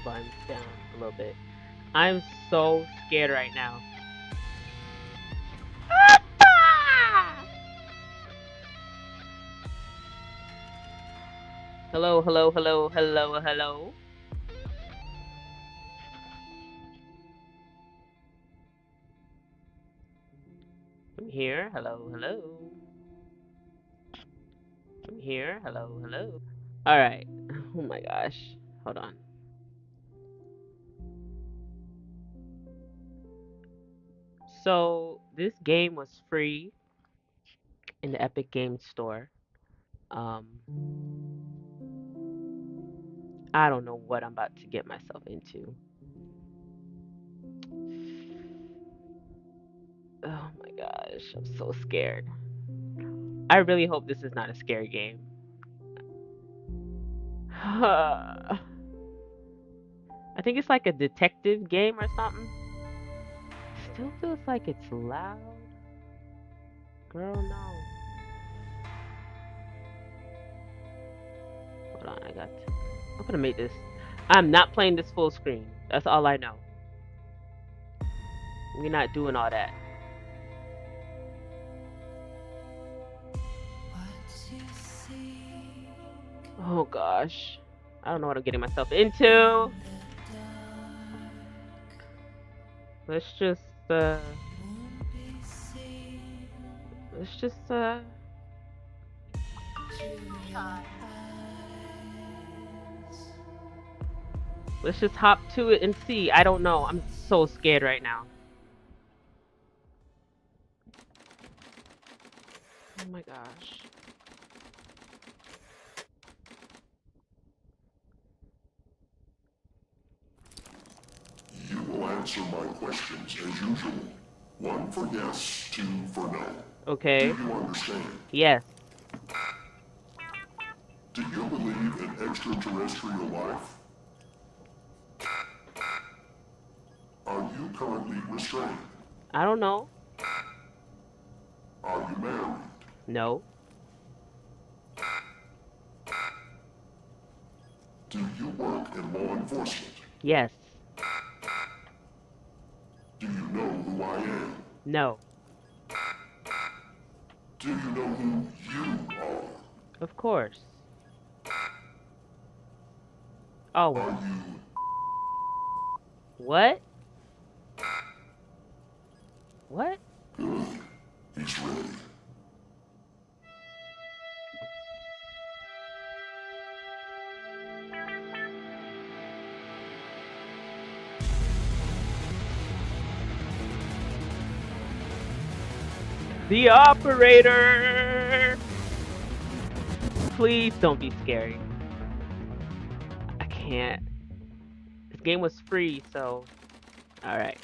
volume down a little bit. I'm so scared right now. Hello, hello, hello, hello, hello. I'm here. Hello, hello. I'm here. Hello, hello. All right. Oh my gosh. Hold on. So this game was free in the Epic Games Store. Um, I don't know what I'm about to get myself into. Oh my gosh, I'm so scared. I really hope this is not a scary game. I think it's like a detective game or something. Still feels like it's loud. Girl, no. Hold on, I'm gonna make this. I'm not playing this full screen. That's all I know. We're not doing all that. Oh gosh. I don't know what I'm getting myself into. Let's just uh let's just let's just hop to it and see. I don't know. I'm so scared right now. Oh my gosh. You will answer my questions as usual. One for yes, two for no. Okay. Do you understand? Yes. Do you believe in extraterrestrial life? Are you currently restrained? I don't know. Are you married? No. Do you work in law enforcement? Yes. Do you know who I am? No. Do you know who you are? Of course. Always. Are you What? What? good? He's ready. The operator! Please don't be scary. I can't. This game was free, so. Alright.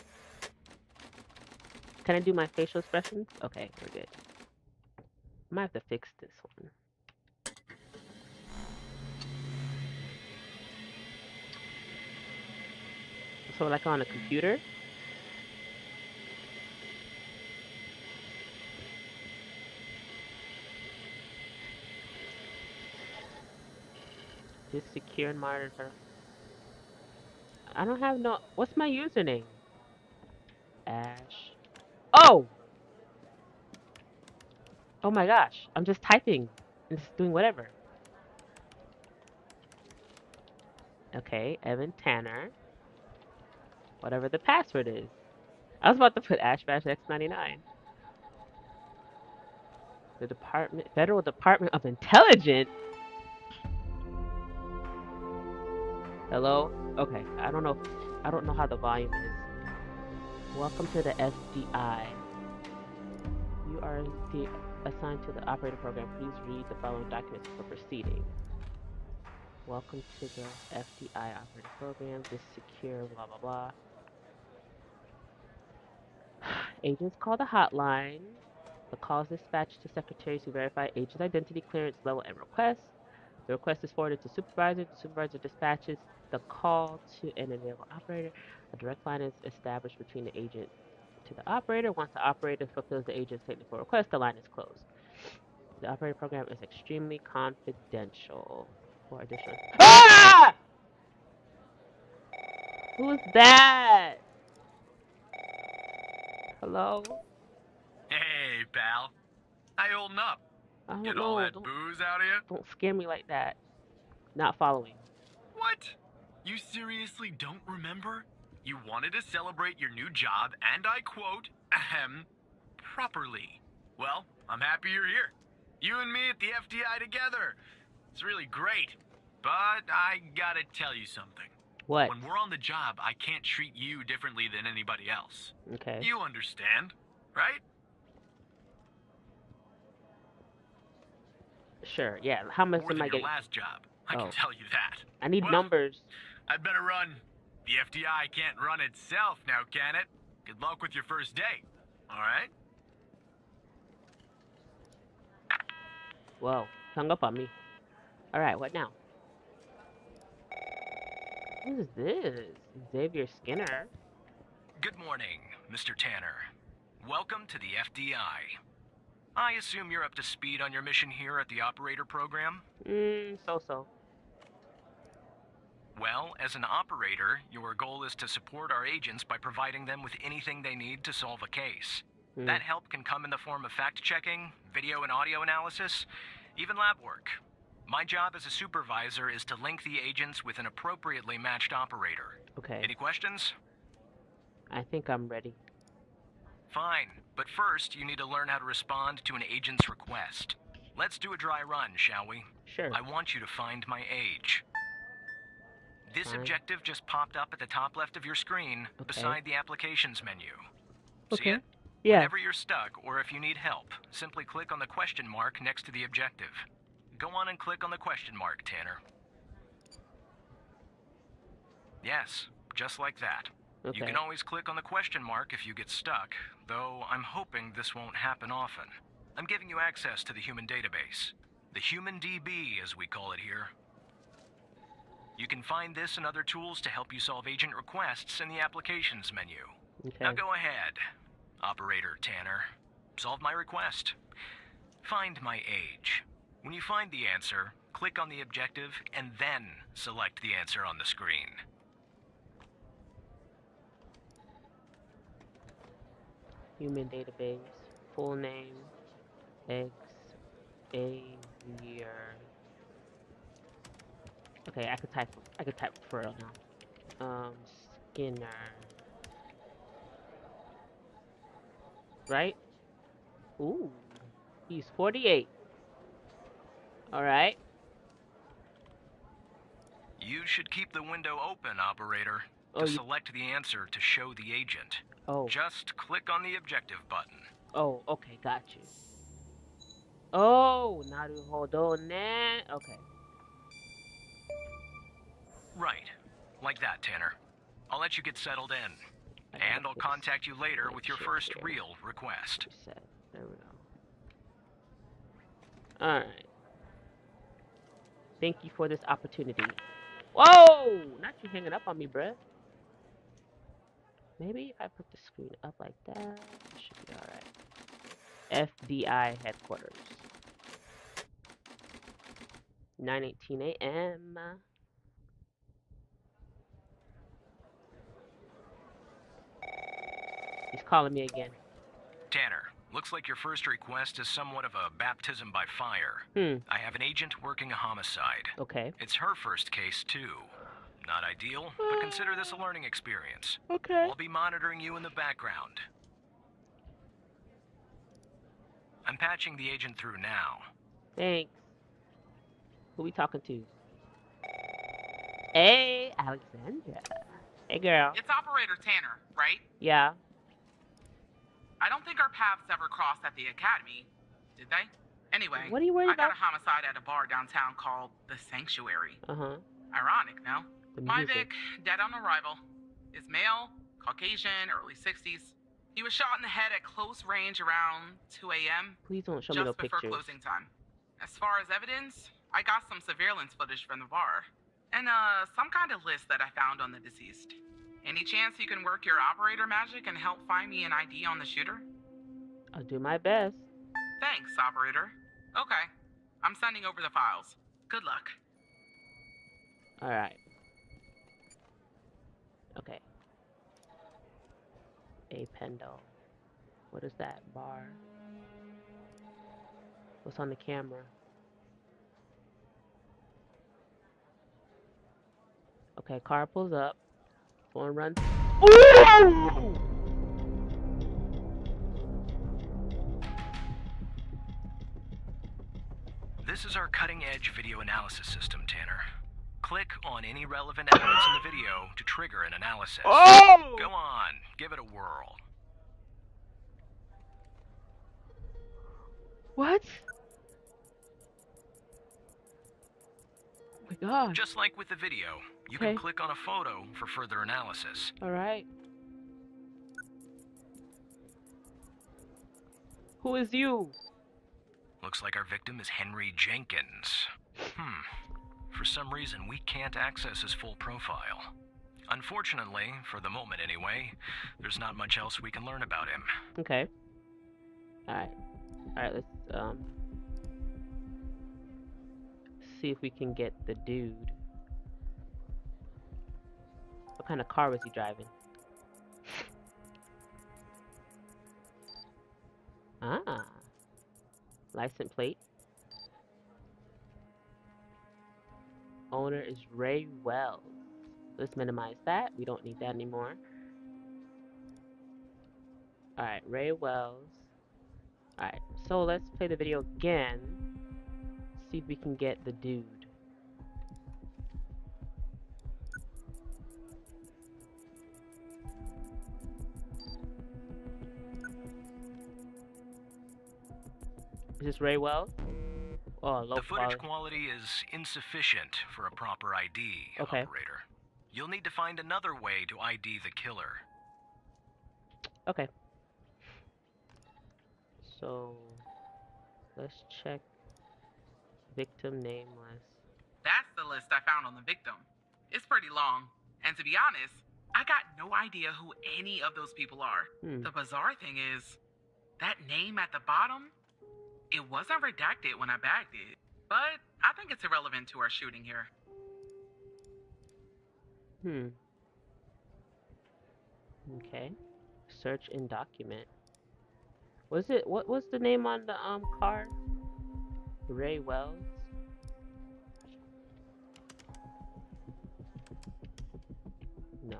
Can I do my facial expressions? Okay, we're good. I might have to fix this one. So, like on a computer? Just secure and monitor. I don't have no. What's my username? Ash. Oh! Oh my gosh. I'm just typing. And just doing whatever. Okay, Evan Tanner. Whatever the password is. I was about to put AshBashX99. The Federal Department of Intelligence. Hello? Okay, I don't know how the volume is. Welcome to the FBI. You are assigned to the operator program. Please read the following documents for proceeding. Welcome to the FBI operator program. This secure, blah blah blah. Agents call the hotline. The call is dispatched to secretaries who verify agent's identity, clearance level, and request. The request is forwarded to supervisor. The supervisor dispatches the call to an available operator. A direct line is established between the agent to the operator. Once the operator fulfills the agent's technical request, the line is closed. The operator program is extremely confidential. For additional. Ah! Who's that? Hello? Hey, pal. How you holding up? I don't Get all know. that booze out of you? Don't scare me like that. Not following. What? You seriously don't remember? You wanted to celebrate your new job, and I quote, ahem, properly. Well, I'm happy you're here. You and me at the FDI together. It's really great. But I gotta tell you something. What? When we're on the job, I can't treat you differently than anybody else. Okay. You understand, right? Sure. Yeah. How much More am than I your getting? last job. I Oh. can tell you that. I need Well, numbers. I'd better run. The FDI can't run itself now, can it? Good luck with your first day. All right? Whoa. Hung up on me. All right. What now? Who's this? Xavier Skinner. Good morning, Mr. Tanner. Welcome to the FDI. I assume you're up to speed on your mission here at the operator program? So-so. Well, as an operator, your goal is to support our agents by providing them with anything they need to solve a case. That help can come in the form of fact-checking, video and audio analysis, even lab work. My job as a supervisor is to link the agents with an appropriately matched operator. Okay. Any questions? I think I'm ready. Fine, but first you need to learn how to respond to an agent's request. Let's do a dry run, shall we? Sure. I want you to find my age. This Fine. objective just popped up at the top left of your screen, beside the applications menu. See it? Yeah. Whenever you're stuck, or if you need help, simply click on the question mark next to the objective. Go on and click on the question mark, Tanner. Yes, just like that. Okay. You can always click on the question mark if you get stuck, though I'm hoping this won't happen often. I'm giving you access to the human database. The Human DB, as we call it here. You can find this and other tools to help you solve agent requests in the applications menu. Okay. Now go ahead, Operator Tanner. Solve my request. Find my age. When you find the answer, click on the objective and then select the answer on the screen. Human database. Full name. Xavier. Okay, I could type for real now. Skinner. Right? Ooh. He's 48. Alright. You should keep the window open, Operator, Oh, to select the answer to show the agent. Oh. Just click on the objective button. Oh, okay, got you. Oh, naruhodo ne. Okay. Right. Like that, Tanner. I'll let you get settled in. And I'll contact you later with your first real request. Reset. There we go. Alright. Thank you for this opportunity. Whoa! Not you hanging up on me, bruh. Maybe if I put the screen up like that, it should be alright. FDI headquarters. 9:18 a.m. He's calling me again. Tanner, looks like your first request is somewhat of a baptism by fire. I have an agent working a homicide. Okay. It's her first case, too. Not ideal, but consider this a learning experience. Okay. I'll be monitoring you in the background. I'm patching the agent through now. Thanks. Who we talking to? Hey, Alexandra. Hey, girl. It's Operator Tanner, right? Yeah. I don't think our paths ever crossed at the academy, did they? Anyway, What are you worried I got about? a homicide at a bar downtown called The Sanctuary. Uh-huh. Ironic, no? The My music. Vic, dead on arrival, is male, Caucasian, early 60s. He was shot in the head at close range around 2 a.m. Please don't show me no just before pictures. closing time. As far as evidence, I got some surveillance footage from the bar. And some kind of list that I found on the deceased. Any chance you can work your operator magic and help find me an ID on the shooter? I'll do my best. Thanks, operator. Okay. I'm sending over the files. Good luck. All right. Okay. A Pendo. What is that? Bar. What's on the camera? Okay, car pulls up. Someone runs. Ooh! This is our cutting-edge video analysis system, Tanner. Click on any relevant evidence in the video to trigger an analysis. Oh! Go on, give it a whirl. What? Oh my gosh. Just like with the video, you Okay. can click on a photo for further analysis. Alright. Who is you? Looks like our victim is Henry Jenkins. For some reason, we can't access his full profile. Unfortunately, for the moment anyway, there's not much else we can learn about him. Okay. Alright. Alright, let's see if we can get the dude. What kind of car was he driving? Ah. License plate. Owner is Ray Wells. Let's minimize that. We don't need that anymore. Alright, Ray Wells. Alright, so let's play the video again. See if we can get the dude. Is this Ray Wells? Oh, low The footage quality. quality is insufficient for a proper ID, Okay. operator. You'll need to find another way to ID the killer. Okay. So, let's check victim name list. That's the list I found on the victim. It's pretty long. And to be honest, I got no idea who any of those people are. The bizarre thing is, that name at the bottom, it wasn't redacted when I bagged it. But I think it's irrelevant to our shooting here. Okay. Search and document. Was it, what was the name on the car? Ray Wells? No.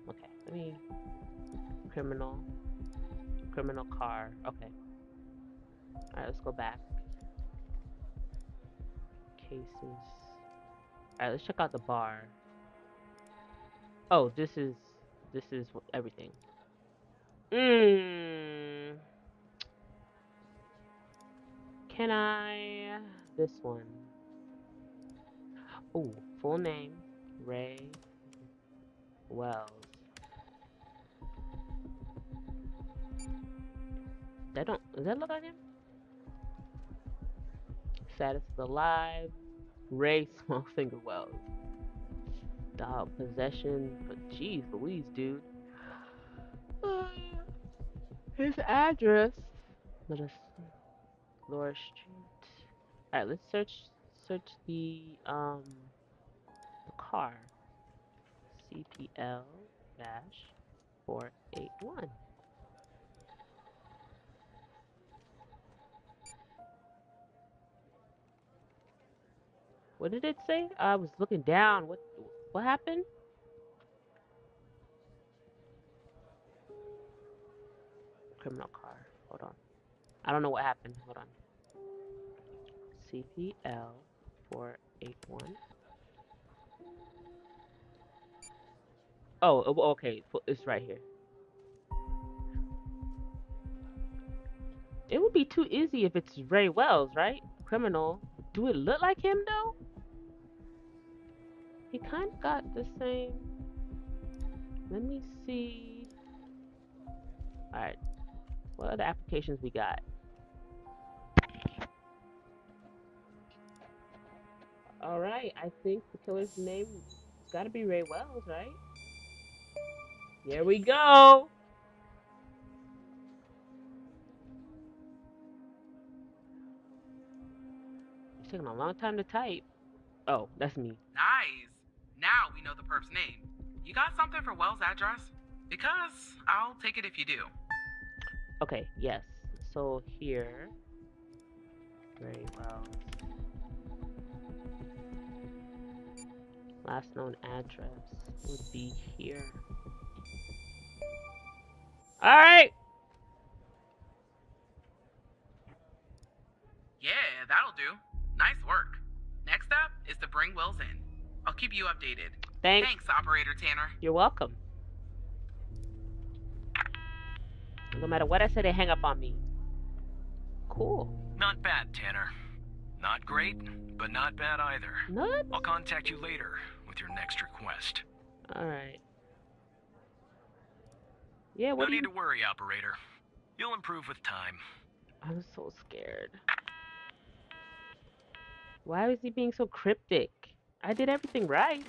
Okay, let me, criminal car, okay. Alright, let's go back. Cases. Alright, let's check out the bar. Oh, this is everything. Can I, this one. Oh, full name, Ray Wells. Does that look like him? Status alive, Ray Smallfinger Wells. Dog possession, but jeez Louise, dude. His address. Let us Laura Street. Alright, let's search the car. CPL-481. What did it say? I was looking down. What happened? Criminal car. Hold on. I don't know what happened. Hold on. CPL-481. Oh, okay. It's right here. It would be too easy if it's Ray Wells, right? Criminal. Do it look like him though? He kind of got the same. Let me see. Alright. What other applications we got? Alright, I think the killer's name has got to be Ray Wells, right? Here we go! It's taking a long time to type. Oh, that's me. Nice. Now we know the perp's name. You got something for Wells' address? Because I'll take it if you do. Okay, yes. So here. Very well. Last known address would be here. Alright! Yeah, that'll do. Nice work. Next up is to bring Wills in. I'll keep you updated. Thanks. Thanks, Operator Tanner. You're welcome. No matter what I say, they hang up on me. Cool. Not bad, Tanner. Not great, but not bad either. Nuts? I'll contact you later with your next request. Alright. Yeah, No what do need you... to worry, Operator. You'll improve with time. I'm so scared. Why is he being so cryptic? I did everything right.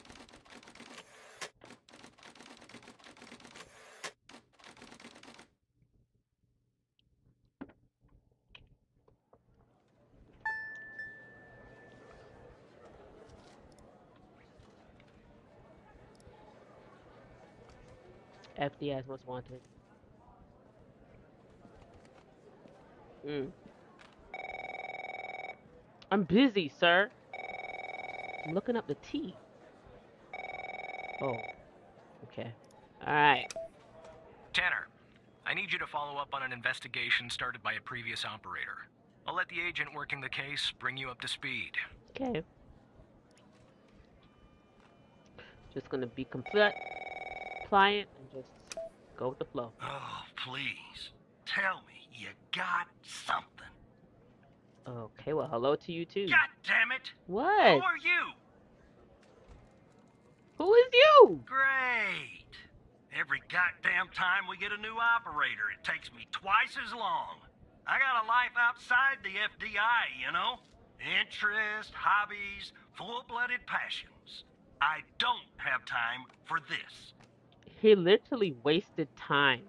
FDS most wanted. I'm busy, sir. I'm looking up the T. Oh. Okay. Alright. Tanner, I need you to follow up on an investigation started by a previous operator. I'll let the agent working the case bring you up to speed. Okay. Just gonna be compliant and just go with the flow. Oh, please. Tell me you got something. Okay, well, hello to you too. God damn it! What? Who are you? Who is you? Great. Every goddamn time we get a new operator, it takes me twice as long. I got a life outside the FDI, you know? Interest, hobbies, full-blooded passions. I don't have time for this. He literally wasted time.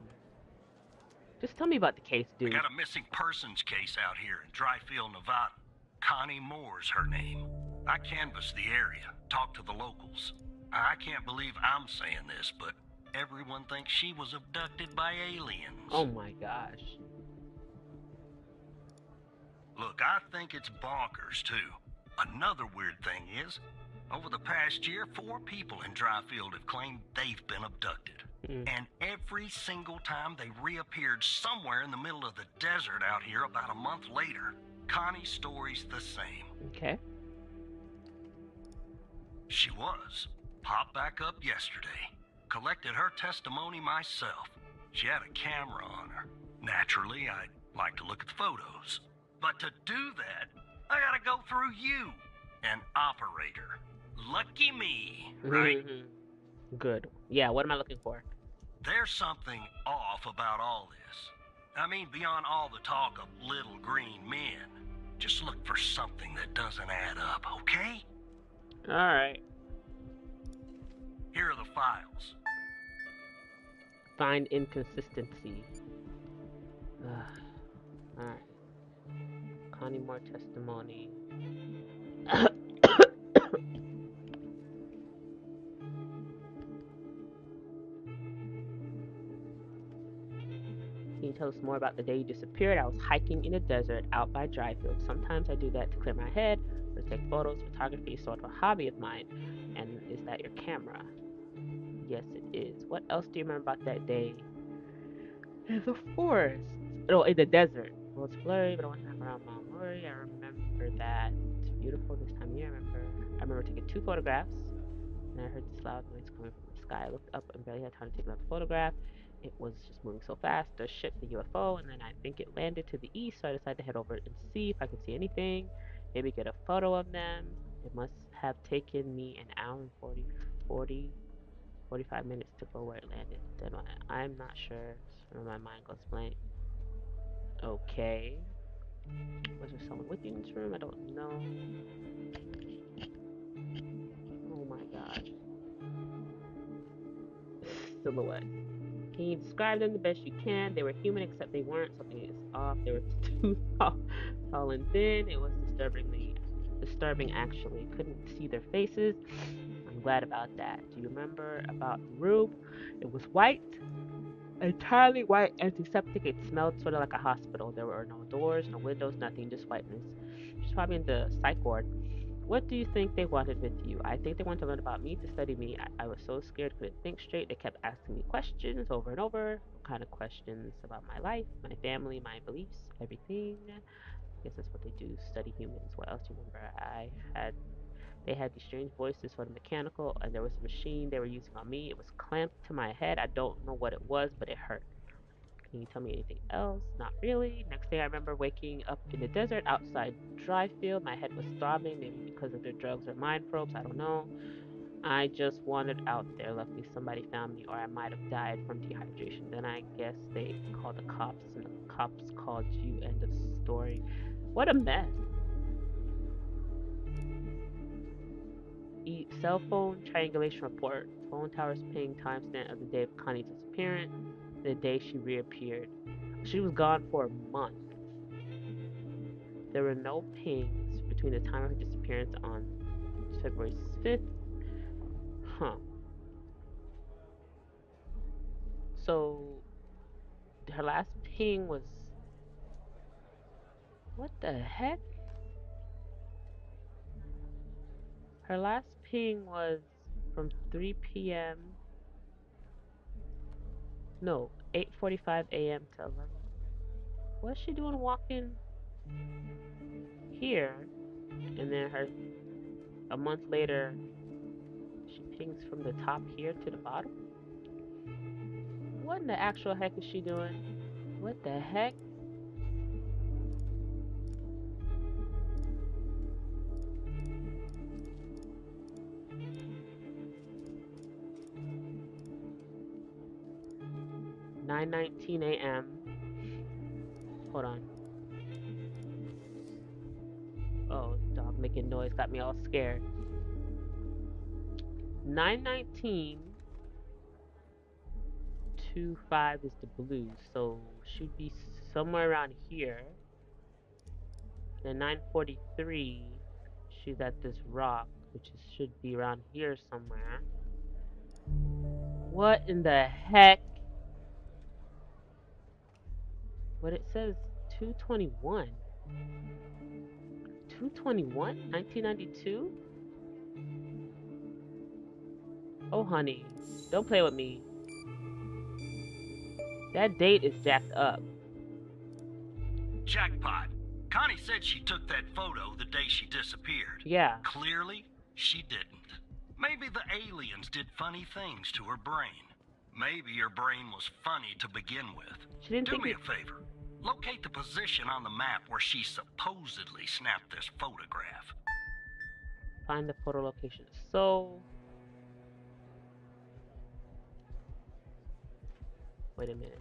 Just tell me about the case, We dude. got a missing persons case out here in Dryfield, Nevada. Connie Moore's her name. I canvassed the area, talked to the locals. I can't believe I'm saying this, but everyone thinks she was abducted by aliens. Oh my gosh. Look, I think it's bonkers, too. Another weird thing is, over the past year, 4 people in Dryfield have claimed they've been abducted. And every single time they reappeared somewhere in the middle of the desert out here about a month later, Connie's story's the same. Okay. She was. Popped back up yesterday. Collected her testimony myself. She had a camera on her. Naturally, I'd like to look at the photos. But to do that, I gotta go through you, an operator. Lucky me, right? Good. Yeah, what am I looking for? There's something off about all this. I mean, beyond all the talk of little green men. Just look for something that doesn't add up, okay? Alright. Here are the files. Find inconsistency. Alright. Connie Moore testimony. Can you tell us more about the day you disappeared? I was hiking in the desert out by Dryfield. Sometimes I do that to clear my head or take photos. Photography is sort of a hobby of mine. And is that your camera? Yes, it is. What else do you remember about that day? In the forest. No, in the desert. Well, it's blurry, but I wasn't around Mount Murray. I remember that. It's beautiful this time of year. I remember taking 2 photographs. And I heard this loud noise coming from the sky. I looked up and barely had time to take another photograph. It was just moving so fast. The ship, the UFO, and then I think it landed to the east, so I decided to head over and see if I could see anything. Maybe get a photo of them. It must have taken me an hour and 45 minutes to go where it landed. Then I'm not sure. So my mind goes blank. Okay. Was there someone with you in this room? I don't know. Oh my gosh. Silhouette. Can you describe them the best you can? They were human, except they weren't. Something is off. They were too tall and thin. It was disturbing actually. Couldn't see their faces. I'm glad about that. Do you remember about the room? It was white. Entirely white antiseptic. It smelled sort of like a hospital. There were no doors, no windows, nothing, just whiteness. She's probably in the psych ward. What do you think they wanted with you? I think they wanted to learn about me, to study me. I was so scared, couldn't think straight. They kept asking me questions over and over. What kind of questions? About my life, my family, my beliefs, everything. I guess that's what they do, study humans. What else do you remember? They had these strange voices for the mechanical, and there was a machine they were using on me. It was clamped to my head. I don't know what it was, but it hurt. Can you tell me anything else? Not really. Next day, I remember waking up in the desert outside dry field. My head was throbbing, maybe because of the drugs or mind probes. I don't know. I just wandered out there. Luckily, somebody found me, or I might have died from dehydration. Then I guess they called the cops, and the cops called you. End of story. What a mess. Cell phone triangulation report. Phone towers ping timestamp of the day of Connie's disappearance. The day she reappeared. She was gone for a month. There were no pings between the time of her disappearance on February 5th. Huh. So her last ping was. What the heck? Her last ping was from 3 p.m. No, 8:45 a.m. to 11. What's she doing walking here? And then a month later, she pings from the top here to the bottom? What in the actual heck is she doing? What the heck? "9:19 a.m. Hold on. Oh, dog making noise got me all scared. 9:19 to 5 is the blue, so should be somewhere around here. Then 9:43, she's at this rock, which should be around here somewhere. What in the heck? But it says 221. 221? 1992? Oh, honey, don't play with me. That date is jacked up. Jackpot. Connie said she took that photo the day she disappeared. Yeah. Clearly, she didn't. Maybe the aliens did funny things to her brain. Maybe her brain was funny to begin with. She didn't Do me a favor. Locate the position on the map where she supposedly snapped this photograph. Find the photo location. So, wait a minute.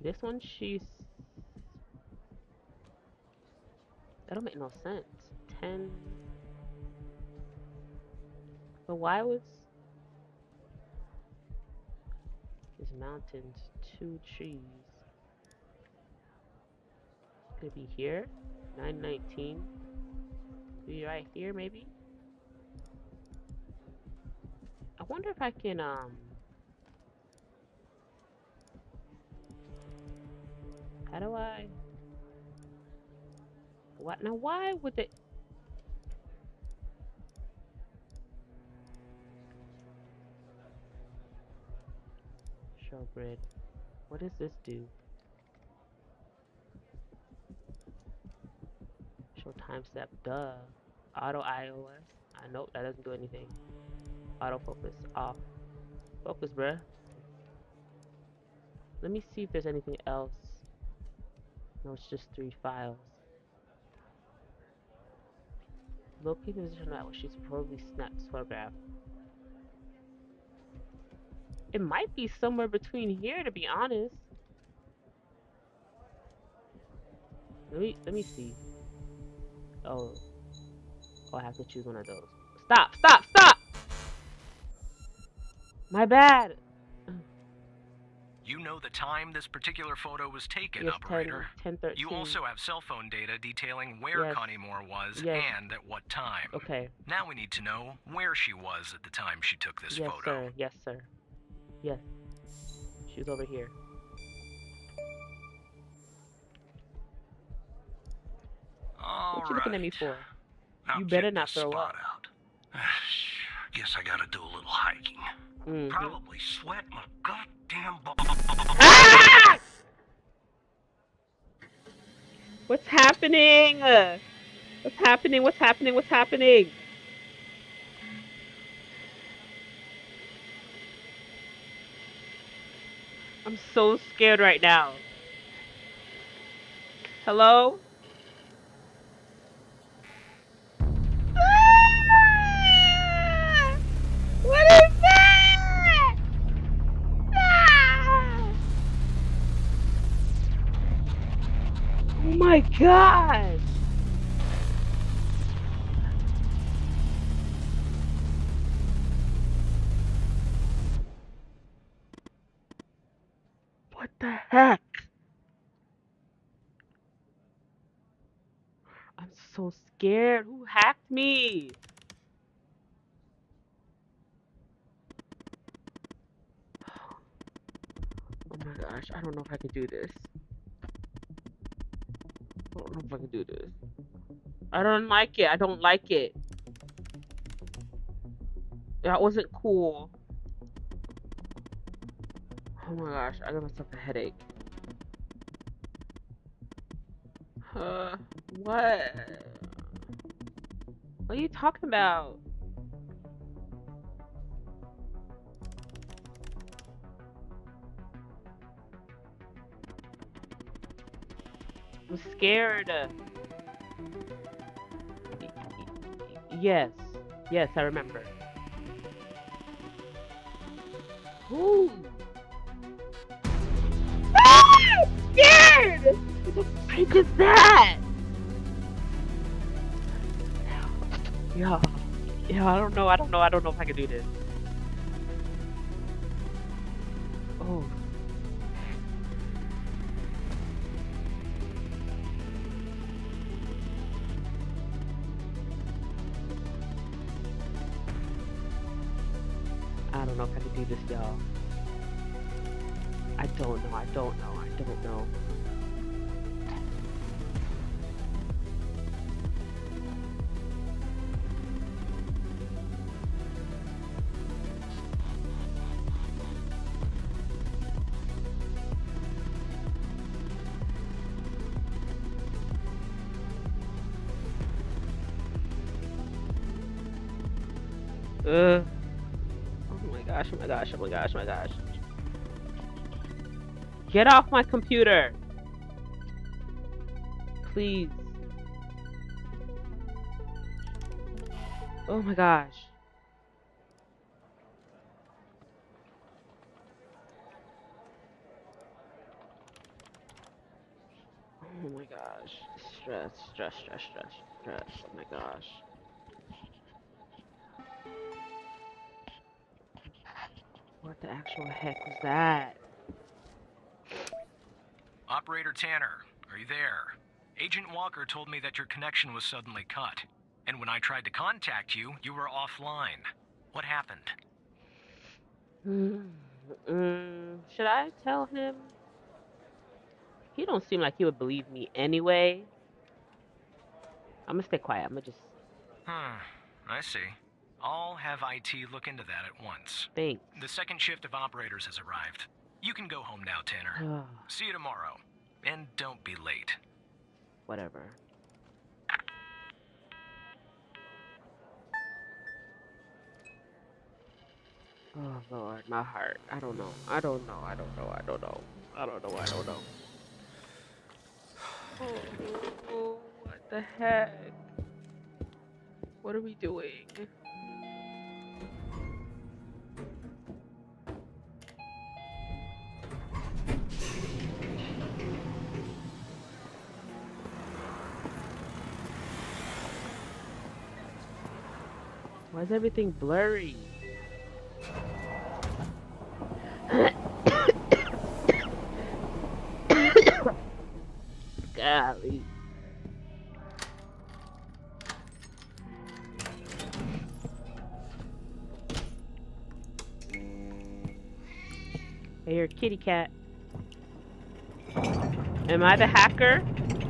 This one, that don't make no sense. 10. But why was these mountains 2 trees? Could be here. 9:19. Be right here, maybe. I wonder if I can how do I? What now? Why would it? Show grid. What does this do? Show timestamp. Duh. Auto iOS. Nope, that doesn't do anything. Autofocus off. Focus, bruh. Let me see if there's anything else. No, it's just 3 files. Locate the position at where she supposedly snapped this photograph. It might be somewhere between here, to be honest. Let me see. Oh, I have to choose one of those. Stop! Stop! Stop! My bad. You know the time this particular photo was taken, Yes, operator. 10:13. You also have cell phone data detailing where Yes. Connie Moore was Yes. and at what time. Okay. Now we need to know where she was at the time she took this Yes, photo. sir. Yes, sir. Yes. She was over here. What you looking at me for? Now You better check not this throw spot up. out. Guess I gotta do a little hiking. Mhm. Probably sweat my goddamn balls. Ah! What's happening? What's happening? What's happening? What's happening? I'm so scared right now. Hello? Ah! What is that? Ah! Oh my gosh! What the heck? I'm so scared. Who hacked me? Oh my gosh, I don't know if I can do this. I don't know if I can do this. I don't like it. I don't like it. That wasn't cool. Oh my gosh, I got myself a headache. What? What are you talking about? I'm scared. Yes. Yes, I remember. Ooh. Ah! I'm scared! What the freak is that? Yeah. Yeah, I don't know if I can do this. Oh. I don't know if I can do this, y'all. I don't know. Oh my gosh, oh my gosh, oh my gosh, oh my gosh. Get off my computer. Please. Oh my gosh. Oh my gosh. Stress. Oh my gosh. What the actual heck was that? Operator Tanner, are you there? Agent Walker told me that your connection was suddenly cut. And when I tried to contact you, you were offline. What happened? Should I tell him? He don't seem like he would believe me anyway. I'm gonna stay quiet. I'm gonna just... I see. I'll have IT look into that at once. Thanks. The second shift of operators has arrived. You can go home now, Tanner. See you tomorrow. And don't be late. Whatever. Oh Lord, my heart. I don't know. Oh, what the heck? What are we doing? Why is everything blurry? Please. Hey, you're a kitty cat. Am I the hacker?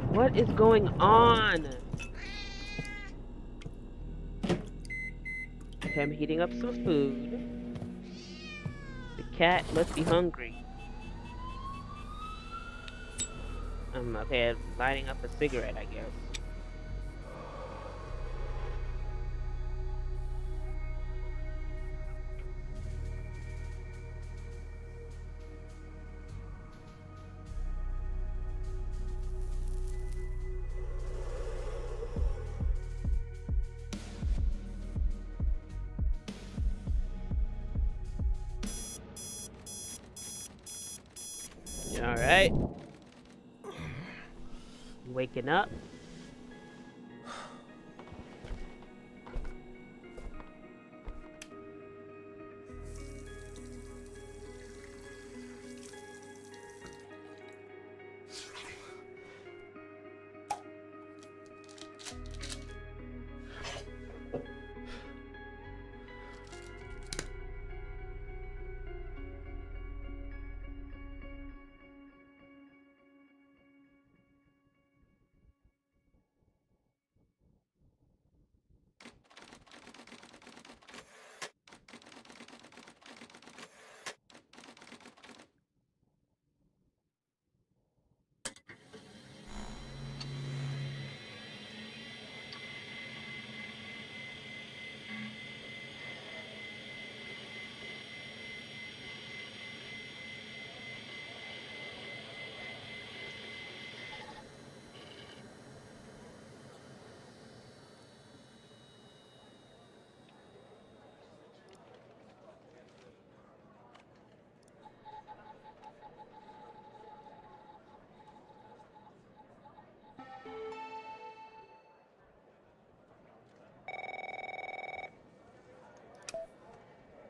What is going on? Okay, I'm heating up some food. The cat must be hungry. Okay, I'm lighting up a cigarette, I guess. Alright. Waking up.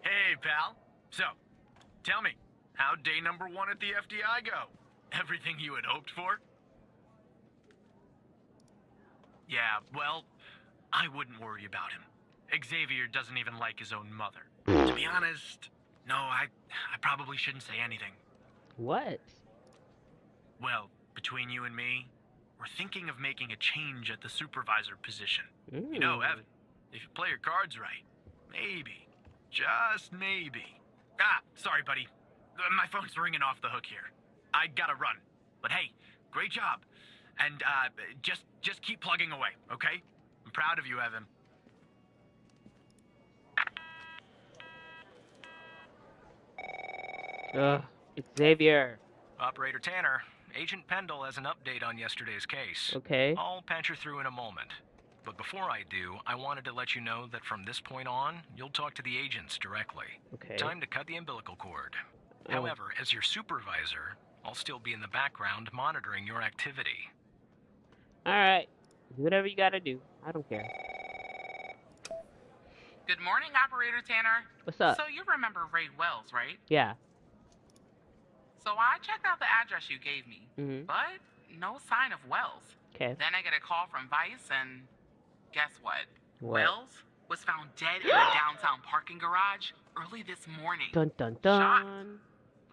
Hey, pal. So, tell me, how'd day number 1 at the FDI go? Everything you had hoped for? Yeah, well, I wouldn't worry about him. Xavier doesn't even like his own mother. To be honest, no, I probably shouldn't say anything. What? Well, between you and me, we're thinking of making a change at the supervisor position. You know, Evan, if you play your cards right, maybe, just maybe. Ah, sorry, buddy. My phone's ringing off the hook here. I gotta run. But hey, great job. And just keep plugging away, okay? I'm proud of you, Evan. It's Xavier. Operator Tanner, Agent Pendle has an update on yesterday's case. Okay. I'll patch her through in a moment. But before I do, I wanted to let you know that from this point on, you'll talk to the agents directly. Okay. Time to cut the umbilical cord. However, as your supervisor, I'll still be in the background monitoring your activity. Alright. Do whatever you gotta do. I don't care. Good morning, Operator Tanner. What's up? So you remember Ray Wells, right? Yeah. So I checked out the address you gave me, but no sign of Wells. Okay. Then I get a call from Vice, and guess what? What? Wells was found dead in a downtown parking garage early this morning. Dun dun dun. Shot.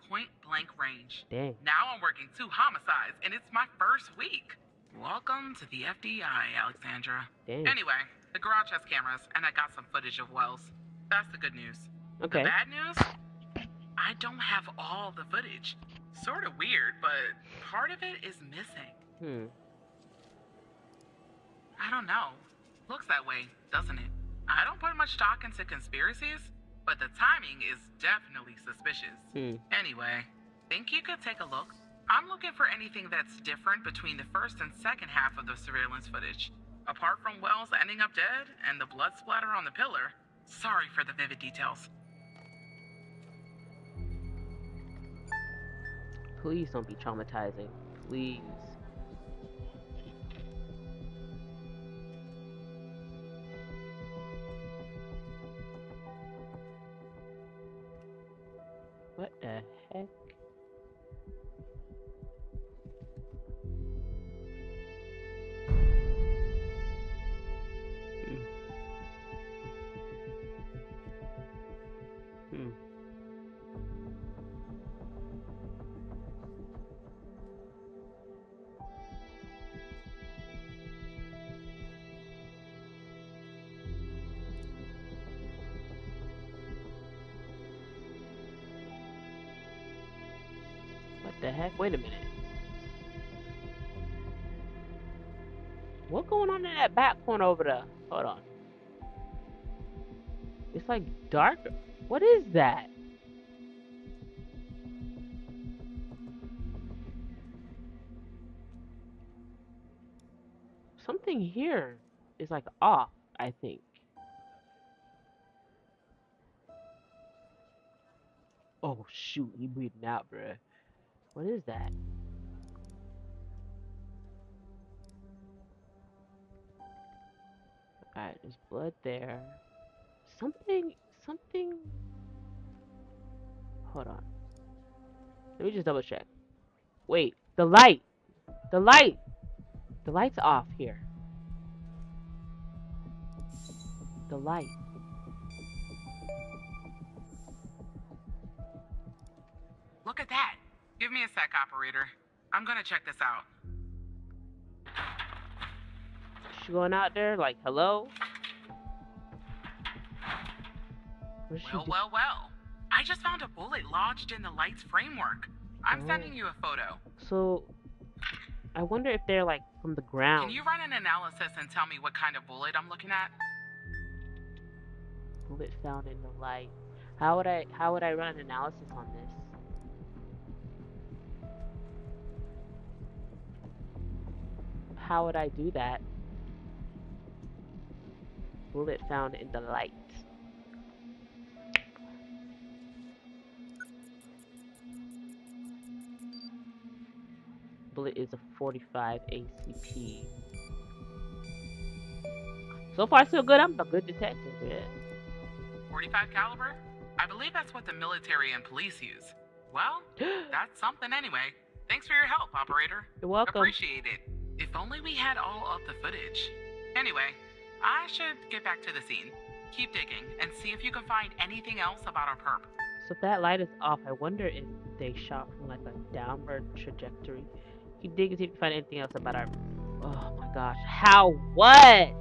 Point blank range. Dang. Now I'm working 2 homicides, and it's my first week. Welcome to the FDI, Alexandra. Dang. Anyway, the garage has cameras, and I got some footage of Wells. That's the good news. Okay. The bad news? I don't have all the footage. Sort of weird, but part of it is missing. I don't know. Looks that way, doesn't it? I don't put much stock into conspiracies, but the timing is definitely suspicious. Anyway, think you could take a look? I'm looking for anything that's different between the first and second half of the surveillance footage. Apart from Wells ending up dead and the blood splatter on the pillar, sorry for the vivid details. Please don't be traumatizing. Please. What the heck? heck? Wait a minute. What's going on in that back corner over there? Hold on. It's like dark. What is that? Something here is like off, I think. Oh shoot, he bleeding out, bruh. What is that? Alright, there's blood there. Something. Hold on. Let me just double check. Wait, the light! The light! The light's off here. The light. Look at that. Give me a sec, operator. I'm gonna check this out. She going out there like, hello? Well. I just found a bullet lodged in the light's framework. I'm sending you a photo. So, I wonder if they're like from the ground. Can you run an analysis and tell me what kind of bullet I'm looking at? Bullet found in the light. How would I run an analysis on this? How would I do that? Bullet found in the light. Bullet is a 45 ACP. So far, so good. I'm a good detective, yeah. 45 caliber? I believe that's what the military and police use. Well, that's something anyway. Thanks for your help, operator. You're welcome. Appreciate it. If only we had all of the footage. Anyway, I should get back to the scene. Keep digging and see if you can find anything else about our perp. So if that light is off, I wonder if they shot from like a downward trajectory. Keep digging, see if you can find anything else about our... Oh my gosh. How? What?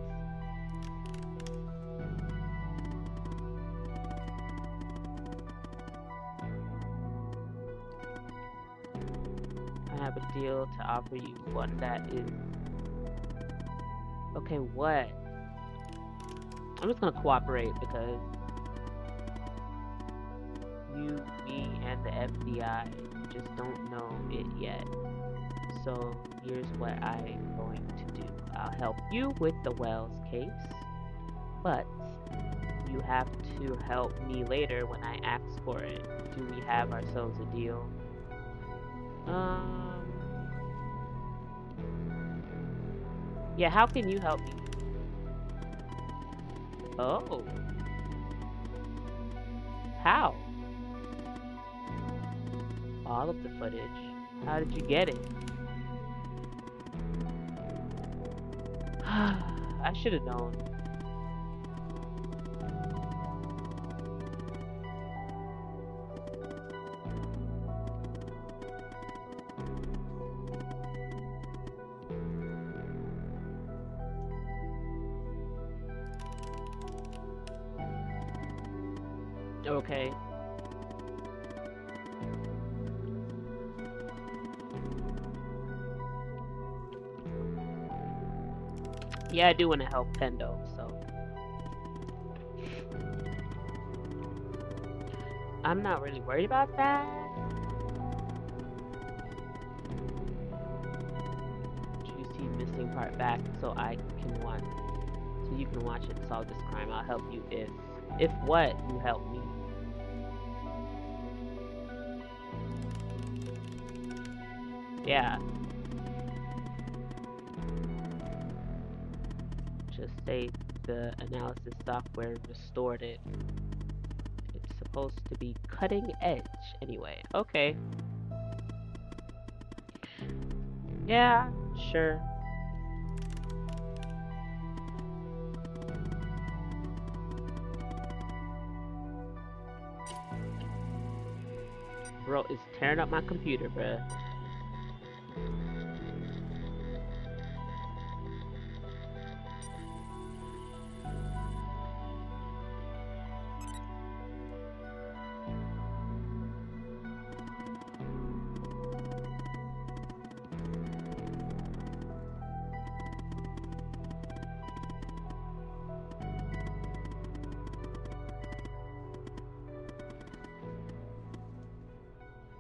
I have a deal to offer you, one that is... Okay, what? I'm just gonna cooperate because you, me, and the FBI just don't know it yet. So here's what I'm going to do. I'll help you with the Wells case, but you have to help me later when I ask for it. Do we have ourselves a deal? Yeah, how can you help me? Oh. How? All of the footage. How did you get it? I should have known. Okay. Yeah, I do want to help Pendo, so. I'm not really worried about that. Juicy missing part back so I can watch. So you can watch it and solve this crime. I'll help you if what? You help me. Yeah. Just say the analysis software restored it. It's supposed to be cutting edge anyway. Okay. Yeah, sure. Bro, it's tearing up my computer, bruh.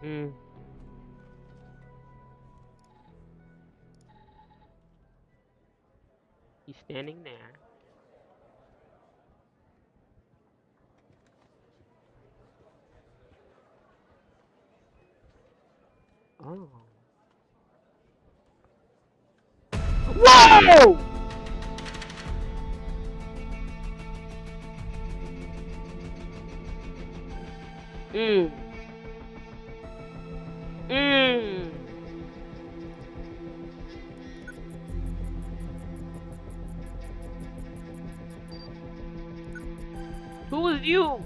Mm. He's standing there. Oh. Whoa! Mm. Mm. Who is you?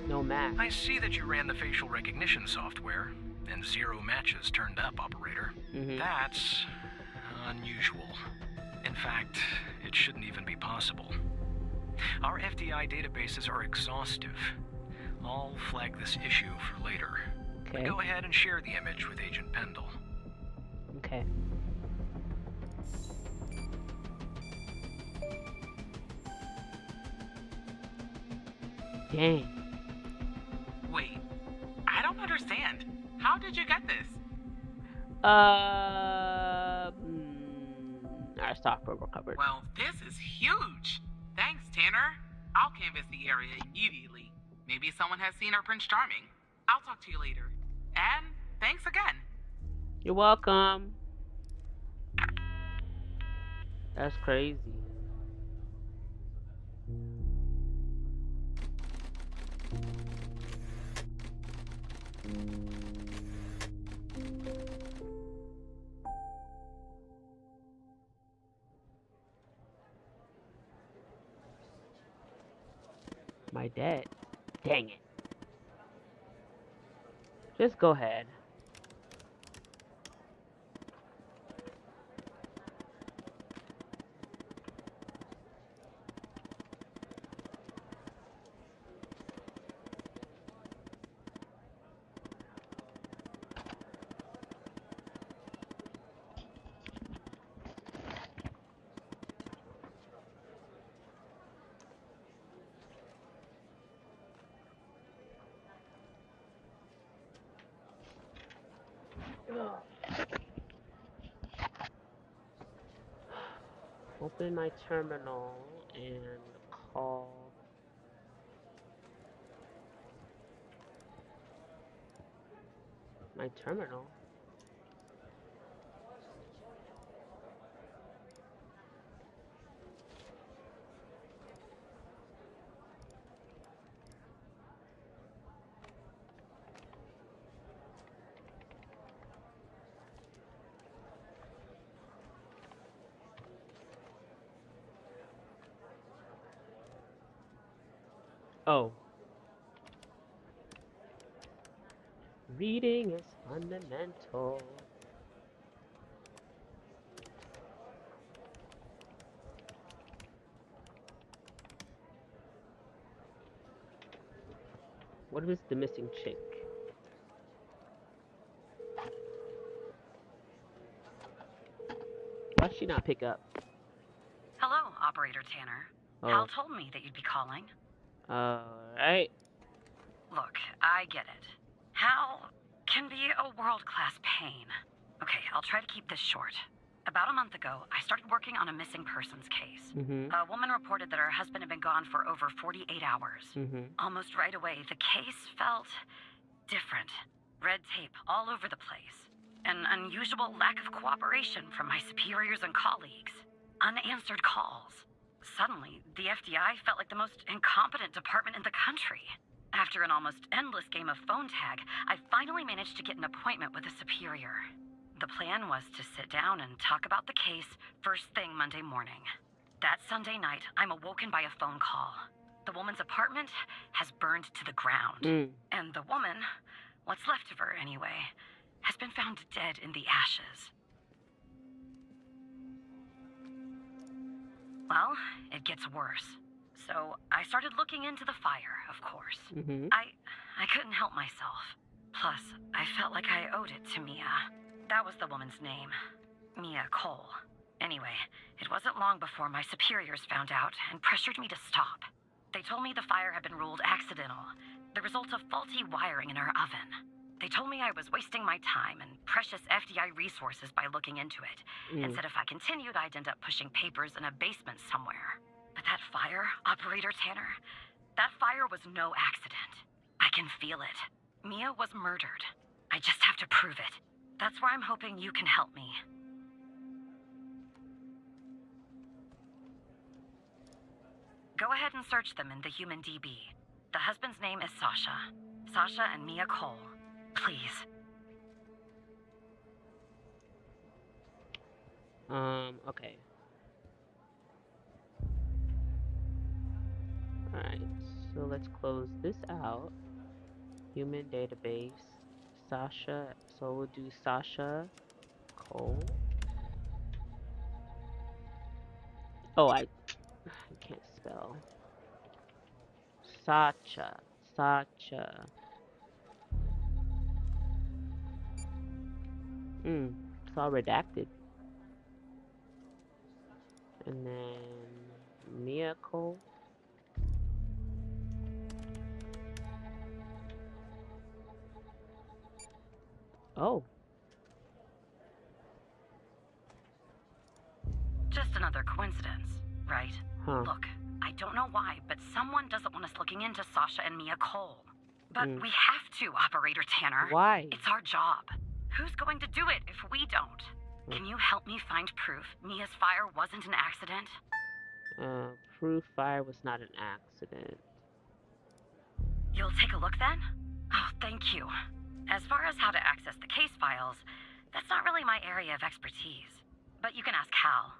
No match. I see that you ran the facial recognition software, and 0 matches turned up, operator. That's unusual. In fact, it shouldn't even be possible. Our FDI databases are exhaustive. I'll flag this issue for later. Okay. Go ahead and share the image with Agent Pendle. Okay. Dang. Wait, I don't understand. How did you get this? Our software recovered. Well, this is huge. Thanks, Tanner. I'll canvass the area immediately. Maybe someone has seen our Prince Charming. I'll talk to you later. And thanks again. You're welcome. That's crazy. My dad. Dang it. Just go ahead. Open my terminal and call my terminal. Oh. Reading is fundamental. What was the missing chick? Why'd she not pick up? Hello, Operator Tanner. Oh. Hal told me that you'd be calling. Alright. Look, I get it. Hal can be a world-class pain. Okay, I'll try to keep this short. About a month ago, I started working on a missing persons case. A woman reported that her husband had been gone for over 48 hours. Almost right away, the case felt different. Red tape all over the place. An unusual lack of cooperation from my superiors and colleagues. Unanswered calls. Suddenly, the FDI felt like the most incompetent department in the country. After an almost endless game of phone tag, I finally managed to get an appointment with a superior. The plan was to sit down and talk about the case first thing Monday morning. That Sunday night, I'm awoken by a phone call. The woman's apartment has burned to the ground. And the woman, what's left of her anyway, has been found dead in the ashes. Well, it gets worse. So I started looking into the fire, of course. I couldn't help myself. Plus, I felt like I owed it to Mia. That was the woman's name. Mia Cole. Anyway, it wasn't long before my superiors found out and pressured me to stop. They told me the fire had been ruled accidental, The result of faulty wiring in our oven. They told me I was wasting my time and precious FDI resources by looking into it. And said if I continued, I'd end up pushing papers in a basement somewhere. But that fire, Operator Tanner, that fire was no accident. I can feel it. Mia was murdered. I just have to prove it. That's where I'm hoping you can help me. Go ahead and search them in the Human DB. The husband's name is Sasha. Sasha and Mia Cole. Please. Okay. Alright, so let's close this out. Human database. Sasha, so we'll do Sasha Cole. Oh, I can't spell. Sacha. It's all redacted. And then Mia Cole. Oh. Just another coincidence, right? Huh. Look, I don't know why, but someone doesn't want us looking into Sasha and Mia Cole. But we have to, Operator Tanner. Why? It's our job. Who's going to do it if we don't? Can you help me find proof Mia's fire wasn't an accident? Proof fire was not an accident. You'll take a look then? Oh, thank you. As far as how to access the case files, that's not really my area of expertise. But you can ask Hal.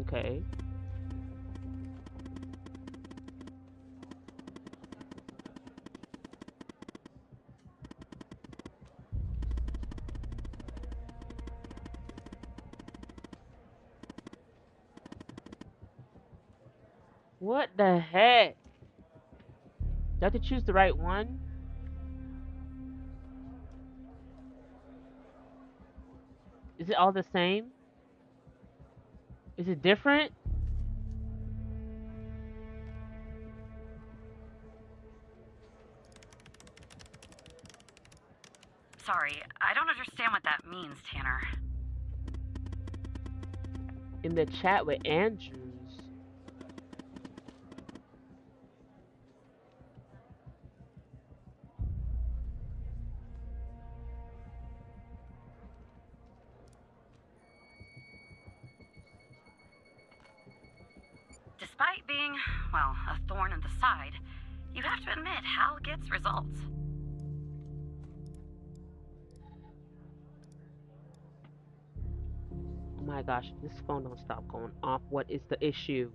Okay. What the heck? Do I have to choose the right one? Is it all the same? Is it different? Sorry, I don't understand what that means, Tanner. In the chat with Andrews. Despite being, well, a thorn in the side, you have to admit Hal gets results. Oh my gosh, this phone don't stop going off. What is the issue?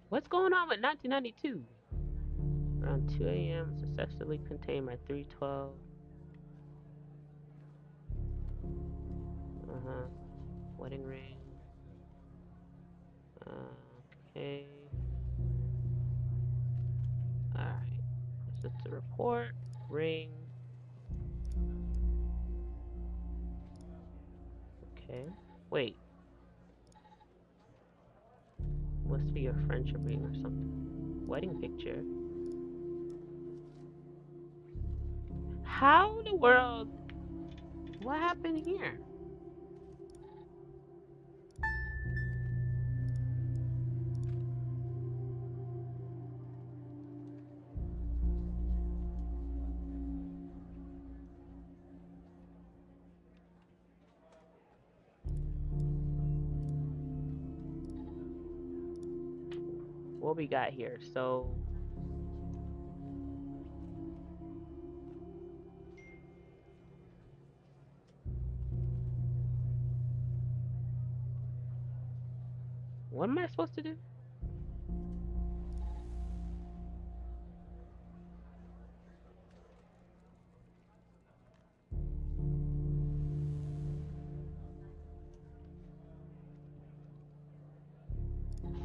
What's going on with 1992? Around 2 a.m. successfully contained by 312. Wedding ring. Okay. Alright. So it's a report. Ring. Okay. Wait. Must be your friendship ring or something. Wedding picture. How in the world? What happened here? what we got here? So what am I supposed to do?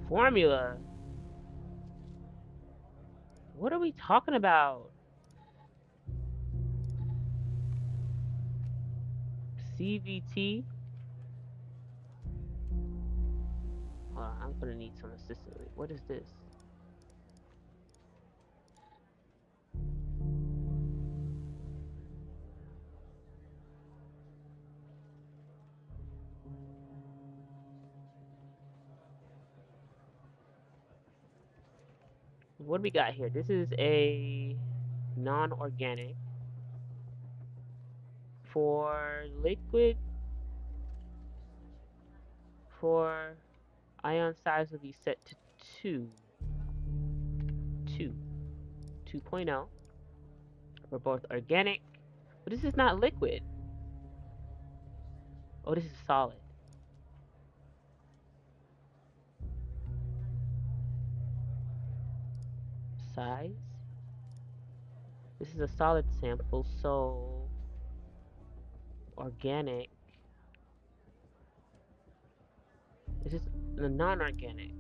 Formula. What are we talking about? CVT? I'm gonna need some assistance. What is this? What do we got here? This is a non-organic. For liquid, for ion size will be set to 2.0 for both organic. But this is not liquid. Oh, this is solid. Size. This is a solid sample, so organic. This is the non-organic.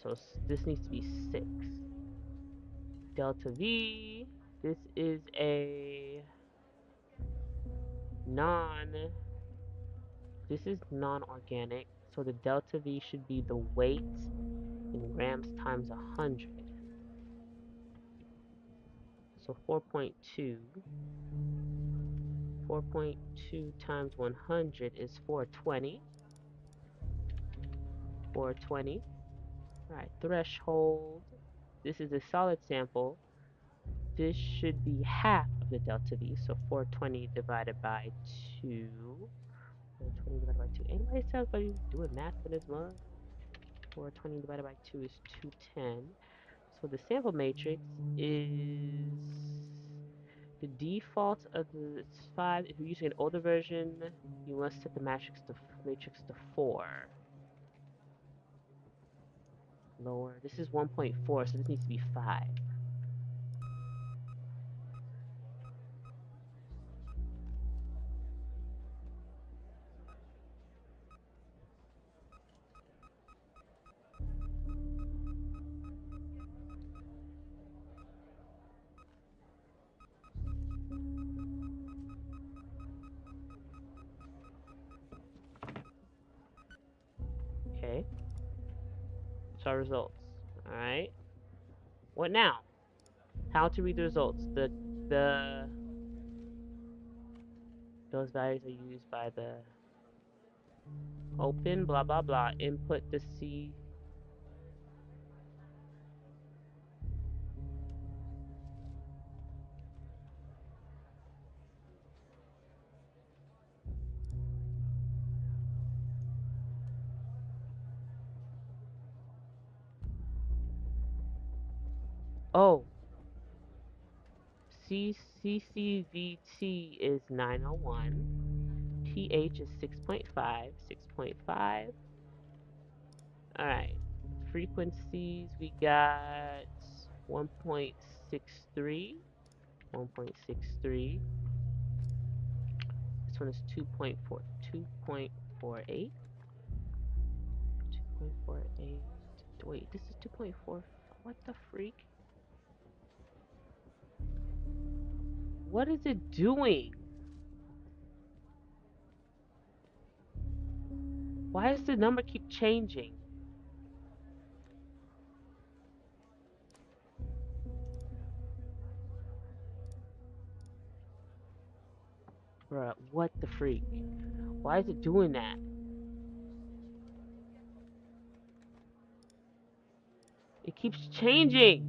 So this needs to be 6. Delta V. This is a this is non-organic. So the delta V should be the weight in grams times 100. So 4.2. 4.2 times 100 is 420. 420. Alright, threshold. This is a solid sample. This should be half of the delta V. So 420 divided by 2. 420 divided by 2. Anybody tell me doing math for this month? 420 divided by 2 is 210. So the sample matrix is the default of the 5. If you're using an older version, you must set the matrix to 4. Lower. This is 1.4, so this needs to be 5. Okay. So our results. Alright. What now? How to read the results. Those values are used by the open blah blah blah. Input the C. Oh. CCVT is 901. TH is 6.5. 6.5. Alright. Frequencies, we got 1.63. 1.63. This one is 2.4. 2.48. 2.48. Wait, this is 2.4. What the freak? What is it doing? Why does the number keep changing? Bruh, what the freak? Why is it doing that? It keeps changing.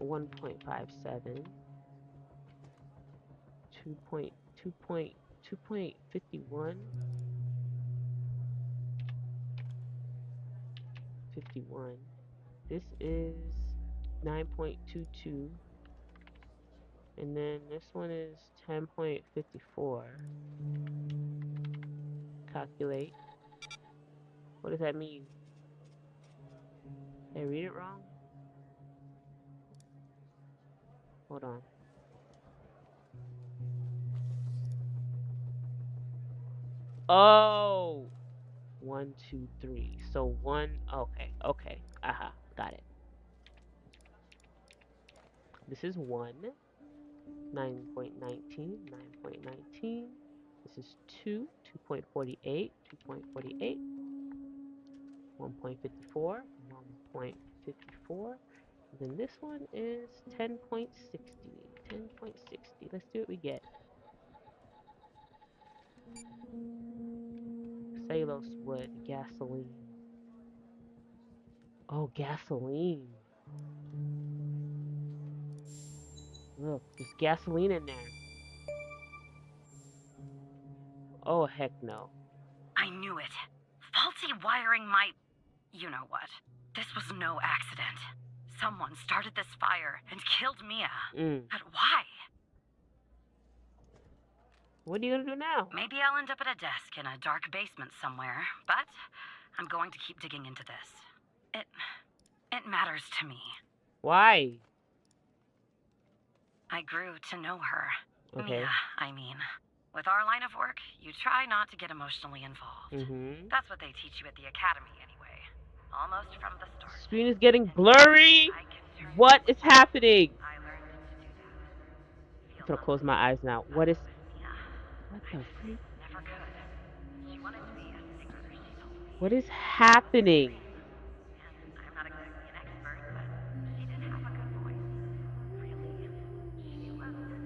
$1.57, 2.51. 51. This is 9.22. And then this one is 10.54. Calculate. What does that mean? Did I read it wrong? Hold on. Oh! 1, 2, 3. So 1, okay. Aha, got it. This is 1. 9.19, 9.19. This is 2, 2.48, 2.48. 1.54, 1.54. Then this one is 10.60, 10.60. Let's see what we get. Cellulose wood, gasoline. Oh, gasoline. Look, there's gasoline in there. Oh, heck no. I knew it. Faulty wiring might... You know what. This was no accident. Someone started this fire and killed Mia. But why? What are you gonna do now? Maybe I'll end up at a desk in a dark basement somewhere, but I'm going to keep digging into this. It matters to me. Why? I grew to know her. Okay. Mia, I mean. With our line of work, you try not to get emotionally involved. That's what they teach you at the academy anyway. Almost from the start. Screen is getting blurry. What is happening? I learned to do that. I'm gonna close my eyes now. What the freak? Never could. She wanted to be a singer, she told me. What is happening? And I'm not exactly an expert, but she did have a good voice. Really. She was just...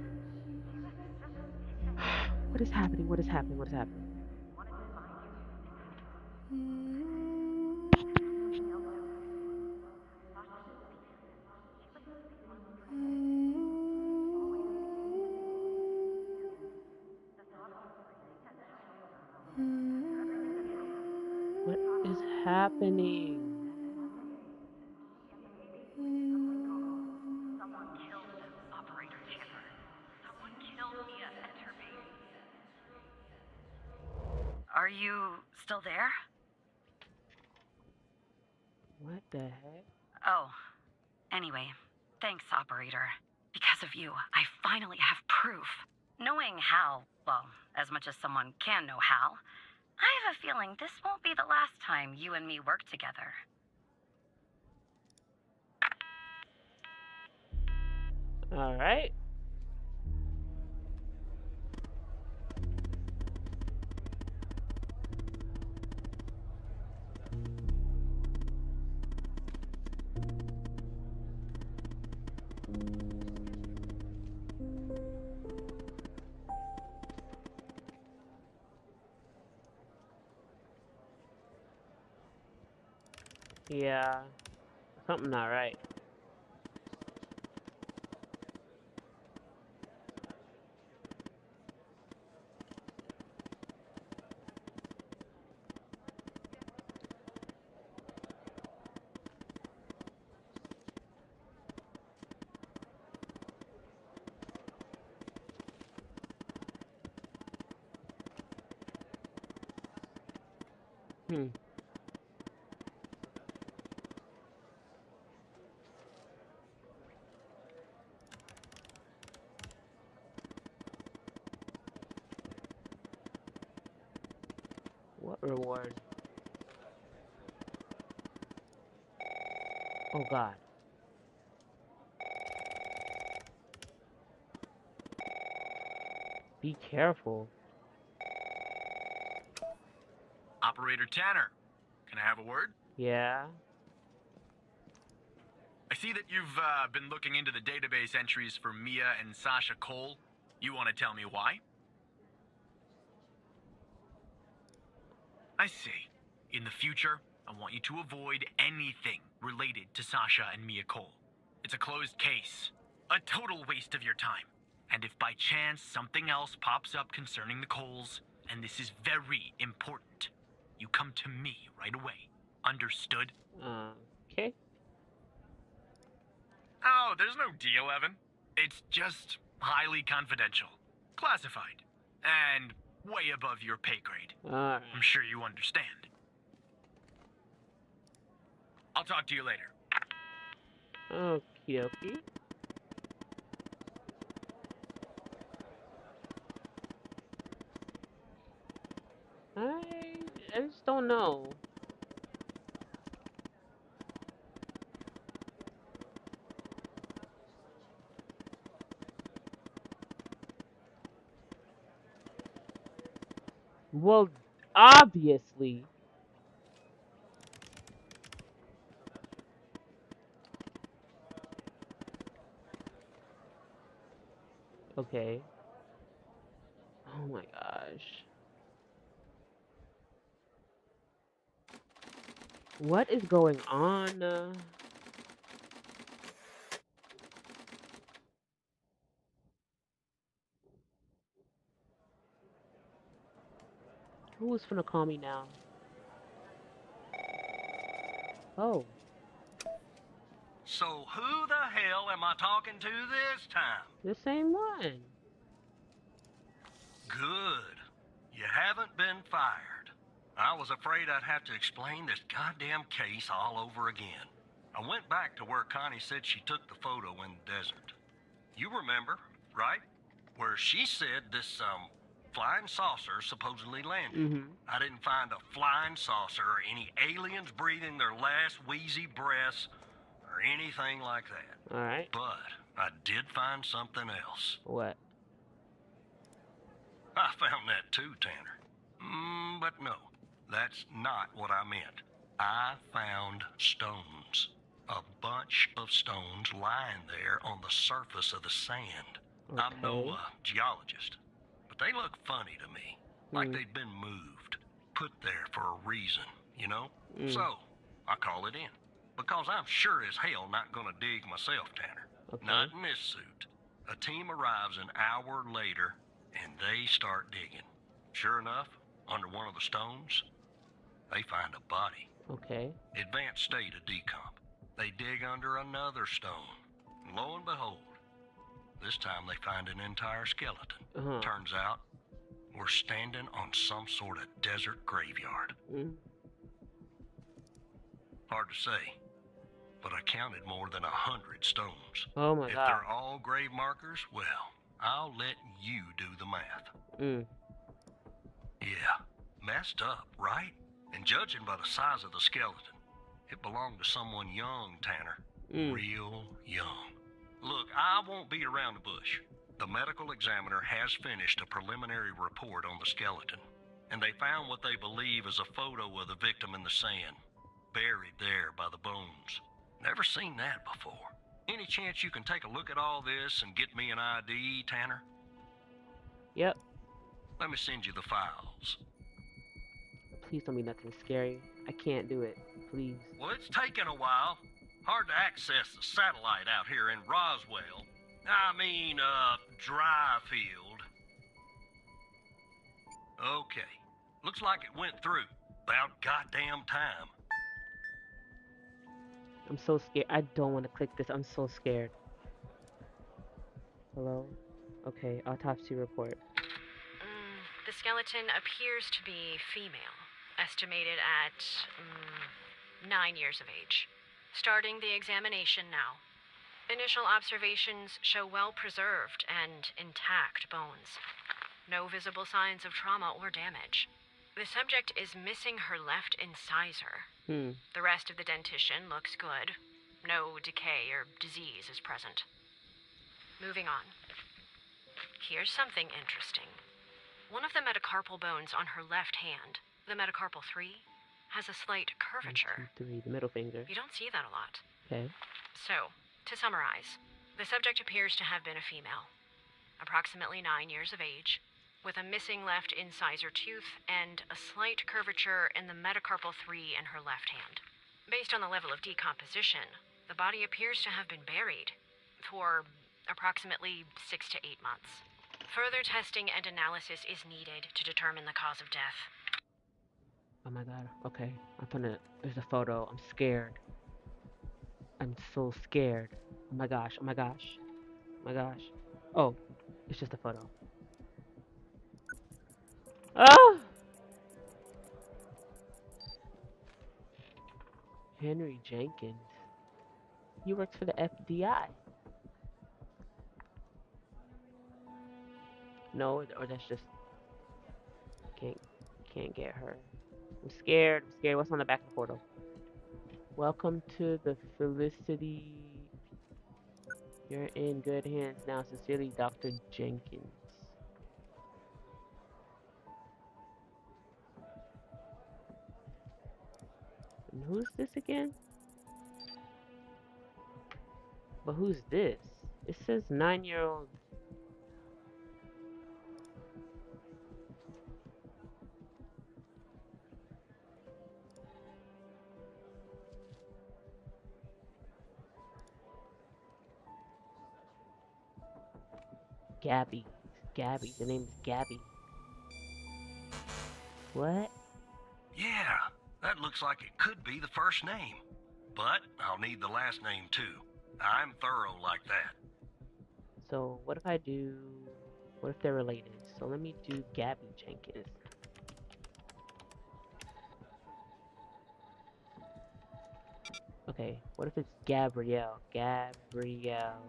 What is happening? What is happening? What is happening? What is happening? Someone killed Operator Tanner. Someone killed Mia and her baby. Are you still there? What the heck? Oh, anyway, thanks, Operator. Because of you, I finally have proof. Knowing Hal, well, as much as someone can know Hal, I have a feeling this won't be the last time you and me work together. All right. Yeah, something not right. What reward? Oh God. Be careful. Operator Tanner, can I have a word? Yeah. I see that you've been looking into the database entries for Mia and Sasha Cole. You want to tell me why? I see. In the future, I want you to avoid anything related to Sasha and Mia Cole. It's a closed case. A total waste of your time. And if by chance something else pops up concerning the Coles, and this is very important, you come to me right away. Understood? Okay. Oh, there's no deal, Evan. It's just highly confidential. Classified. And way above your pay grade. Alright. I'm sure you understand. I'll talk to you later. Okie dokie. I just don't know. Well, obviously. Okay. Oh my gosh. What is going on? Who's finna call me now? Oh. So who the hell am I talking to this time? The same one. Good. You haven't been fired. I was afraid I'd have to explain this goddamn case all over again. I went back to where Connie said she took the photo in the desert. You remember, right? Where she said this, flying saucer supposedly landed. Mm-hmm. I didn't find a flying saucer or any aliens breathing their last wheezy breaths or anything like that. Alright. But I did find something else. What? I found that too, Tanner. But no, that's not what I meant. I found stones. A bunch of stones lying there on the surface of the sand. Okay. I'm no geologist, but they look funny to me. Like they'd been moved, put there for a reason, you know? So, I call it in. Because I'm sure as hell not gonna dig myself, Tanner. Okay. Not in this suit. A team arrives an hour later, and they start digging. Sure enough, under one of the stones, they find a body. Okay. Advanced state of decomp. They dig under another stone. And lo and behold, this time they find an entire skeleton. Turns out, we're standing on some sort of desert graveyard. Hard to say, but I counted more than 100 stones. Oh my If god. they're all grave markers, well, I'll let you do the math. Yeah, messed up, right? And judging by the size of the skeleton, it belonged to someone young, Tanner. Real young. Look, I won't beat around the bush. The medical examiner has finished a preliminary report on the skeleton, and they found what they believe is a photo of the victim in the sand, buried there by the bones. Never seen that before. Any chance you can take a look at all this and get me an ID, Tanner? Yep. Let me send you the files. Please don't be nothing scary. I can't do it. Please. Well, it's taken a while. Hard to access the satellite out here in Roswell. Dryfield. Okay. Looks like it went through. About goddamn time. I'm so scared. I don't want to click this. I'm so scared. Hello? Okay, autopsy report. The skeleton appears to be female, estimated at 9 years of age. Starting the examination now. Initial observations show well-preserved and intact bones. No visible signs of trauma or damage. The subject is missing her left incisor. The rest of the dentition looks good. No decay or disease is present. Moving on. Here's something interesting. One of the metacarpal bones on her left hand, the metacarpal 3, has a slight curvature. 1, 2, 3, the middle finger. You don't see that a lot. Okay. So, to summarize, the subject appears to have been a female, approximately 9 years of age, with a missing left incisor tooth and a slight curvature in the metacarpal 3 in her left hand. Based on the level of decomposition, the body appears to have been buried for approximately 6 to 8 months. Further testing and analysis is needed to determine the cause of death. Oh my god. Okay. There's a photo. I'm scared. I'm so scared. Oh my gosh. Oh my gosh. Oh my gosh. Oh, it's just a photo. Oh! Henry Jenkins. He works for the FBI. No, or that's just can't get her. I'm scared. I'm scared. What's on the back of the photo? Welcome to the Felicity. You're in good hands now. Sincerely, Dr. Jenkins. And who's this again? But who's this? It says 9-year-old. Gabby. Gabby. The name is Gabby. What? Yeah, that looks like it could be the first name. But I'll need the last name too. I'm thorough like that. So what if I do... What if they're related? So let me do Gabby Jenkins. Okay, what if it's Gabrielle? Gabrielle.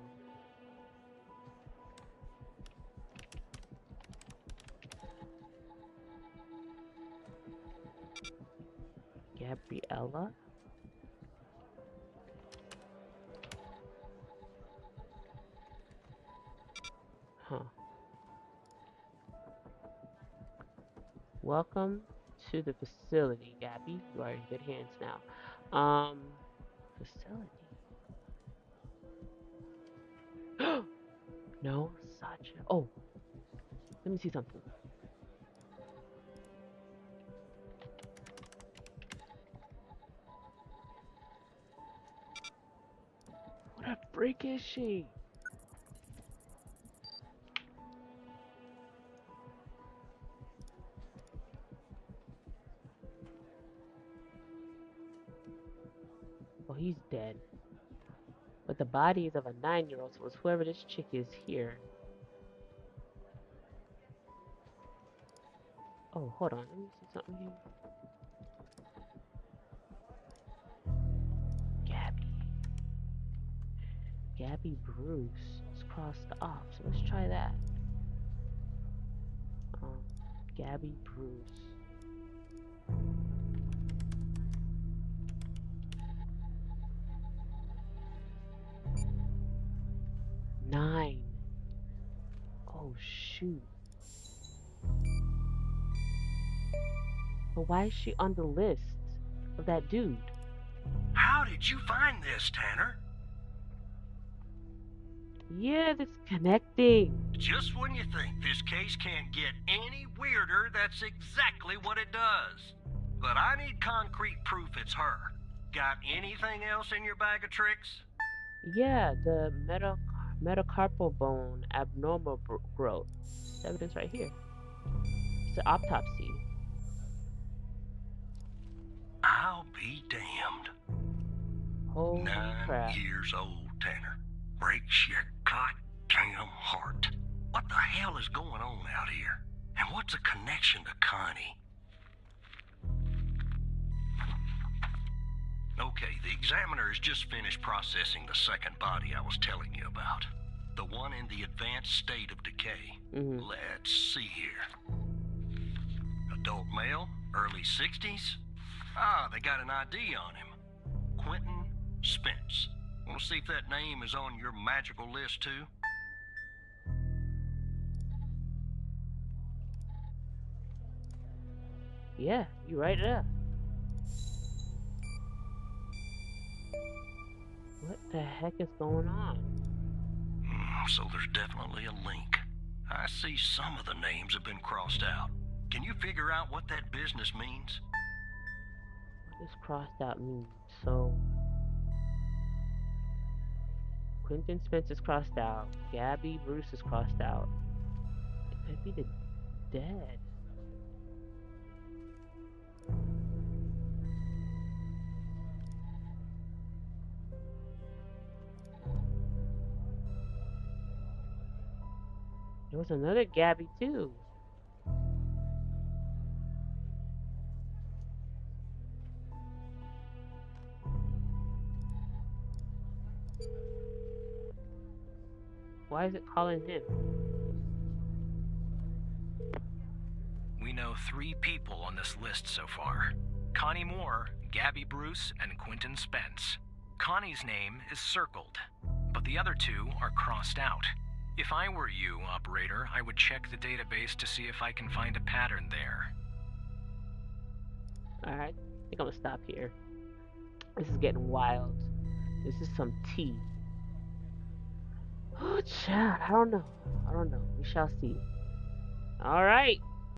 Gabriella? Huh. Welcome to the facility, Gabby. You are in good hands now. Facility. No, Sacha. Oh, let me see something. What a freak is she? Well, he's dead. But the body is of a 9-year-old, so it's whoever this chick is here. Oh, hold on. Let me see something here. Gabby Bruce. It's crossed off, so let's try that. Gabby Bruce. Nine. Oh shoot. But why is she on the list of that dude? How did you find this, Tanner? Yeah, that's connecting. Just when you think this case can't get any weirder, that's exactly what it does. But I need concrete proof it's her. Got anything else in your bag of tricks? Yeah, the metacarpal bone abnormal growth. It's evidence right here. It's an autopsy. I'll be damned. Holy 9 crap. years old, Tanner. Breaks your goddamn heart. What the hell is going on out here? And what's a connection to Connie? Okay, the examiner has just finished processing the second body I was telling you about. The one in the advanced state of decay. Let's see here. Adult male, early 60s. Ah, they got an ID on him. Quentin Spence. Want to see if that name is on your magical list too? Yeah, you write it up. What the heck is going on? So there's definitely a link. I see some of the names have been crossed out. Can you figure out what that business means? What does crossed out mean? So, Quentin Spence is crossed out. Gabby Bruce is crossed out. It could be the dead. There was another Gabby too. Why is it calling him? We know 3 people on this list so far. Connie Moore, Gabby Bruce, and Quentin Spence. Connie's name is circled, but the other 2 are crossed out. If I were you, operator, I would check the database to see if I can find a pattern there. Alright, I think I'm gonna stop here. This is getting wild. This is some tea. Oh, child, I don't know. We shall see. Alright.